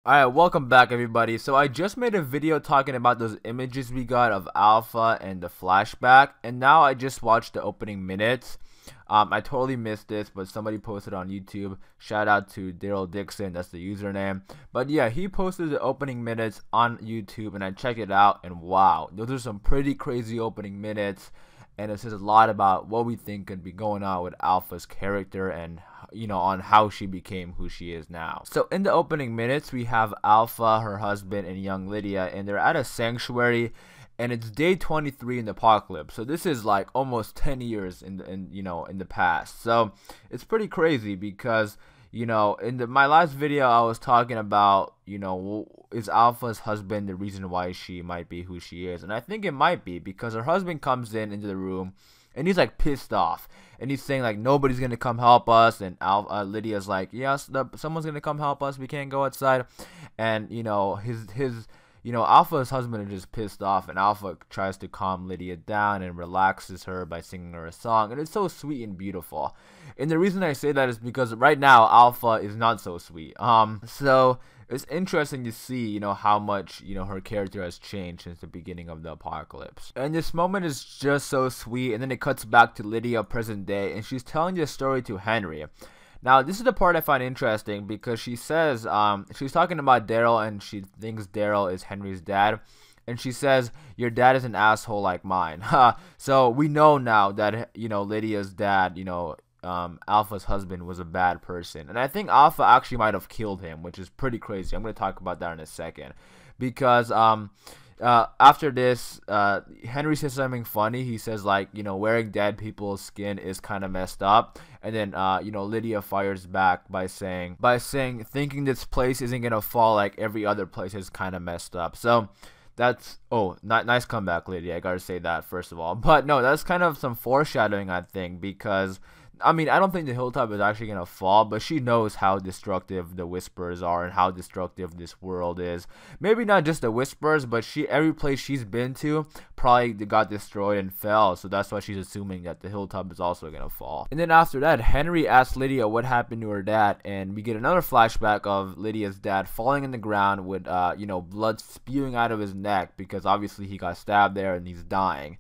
Alright, welcome back everybody. So I just made a video talking about those images we got of Alpha and the flashback, and now I just watched the opening minutes. I totally missed this, but somebody posted on YouTube. Shout out to Daryl Dixon, that's the username. But yeah, he posted the opening minutes on YouTube and I checked it out, and wow, those are some pretty crazy opening minutes. And it says a lot about what we think could be going on with Alpha's character and, you know, on how she became who she is now. So in the opening minutes, we have Alpha, her husband, and young Lydia, and they're at a sanctuary, and it's day 23 in the apocalypse. So this is like almost 10 years in the past. So it's pretty crazy because, you know, in my last video I was talking about, you know, is Alpha's husband the reason why she might be who she is? And I think it might be because her husband comes into the room and he's like pissed off and he's saying like nobody's gonna come help us, and Lydia's like, yes, someone's gonna come help us, we can't go outside. And you know, Alpha's husband is just pissed off, and Alpha tries to calm Lydia down and relaxes her by singing her a song, and it's so sweet and beautiful. And the reason I say that is because right now Alpha is not so sweet. So it's interesting to see, you know, how much, you know, her character has changed since the beginning of the apocalypse. And this moment is just so sweet, and then it cuts back to Lydia present day, and she's telling this story to Henry. Now, this is the part I find interesting because she says, she's talking about Daryl, and she thinks Daryl is Henry's dad. And she says, your dad is an asshole like mine. So we know now that, you know, Lydia's dad, you know, Alpha's husband, was a bad person. And I think Alpha actually might have killed him, which is pretty crazy. I'm going to talk about that in a second. Because, after this, Henry says something funny. He says like, you know, wearing dead people's skin is kind of messed up. And then, you know, Lydia fires back by saying, thinking this place isn't gonna fall like every other place is kind of messed up. So that's, nice comeback, Lydia. I gotta say that first of all. But no, that's kind of some foreshadowing, I think, because I mean, I don't think the hilltop is actually going to fall, but she knows how destructive the Whisperers are and how destructive this world is. Maybe not just the Whisperers, but every place she's been to probably got destroyed and fell, so that's why she's assuming that the hilltop is also going to fall. And then after that, Henry asks Lydia what happened to her dad, and we get another flashback of Lydia's dad falling in the ground with, you know, blood spewing out of his neck because obviously he got stabbed there and he's dying.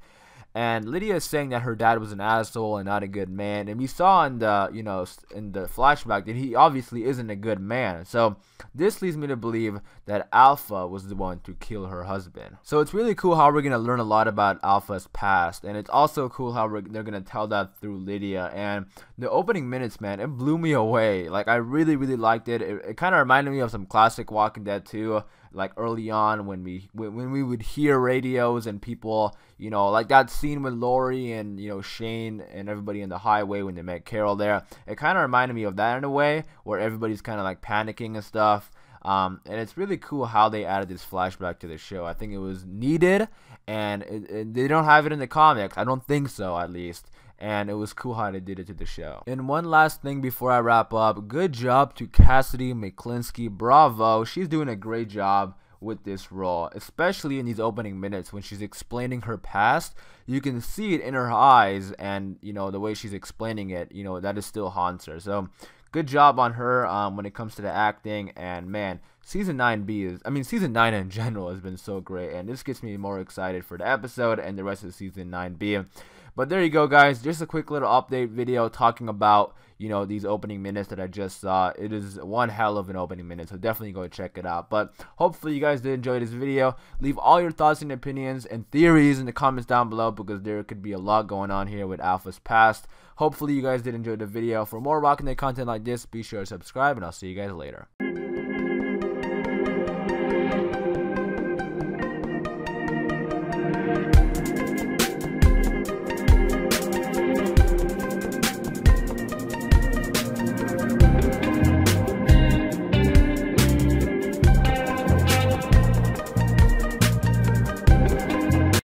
And Lydia is saying that her dad was an asshole and not a good man, and we saw in the, you know, in the flashback that he obviously isn't a good man. So this leads me to believe that Alpha was the one to kill her husband. So it's really cool how we're gonna learn a lot about Alpha's past, and it's also cool how they're gonna tell that through Lydia. And the opening minutes, man, it blew me away. Like I really liked it. It kind of reminded me of some classic Walking Dead too. Like early on when we would hear radios and people, you know, like that scene with Lori and, you know, Shane and everybody in the highway when they met Carol there. It kind of reminded me of that in a way, where everybody's kind of like panicking and stuff. And it's really cool how they added this flashback to the show. I think it was needed, and they don't have it in the comics. I don't think so, at least. And it was cool how they did it to the show. And one last thing before I wrap up, good job to Cassidy McClinsky. Bravo, she's doing a great job with this role, especially in these opening minutes when she's explaining her past. You can see it in her eyes, and you know, the way she's explaining it, you know, that is still haunts her. So good job on her when it comes to the acting. And man, season 9 in general has been so great, and this gets me more excited for the episode and the rest of season 9B. But there you go, guys, just a quick little update video talking about, you know, these opening minutes that I just saw. It is one hell of an opening minute, so definitely go check it out. But hopefully you guys did enjoy this video. Leave all your thoughts and opinions and theories in the comments down below, because there could be a lot going on here with Alpha's past. Hopefully you guys did enjoy the video. For more Walking Dead content like this, be sure to subscribe, and I'll see you guys later.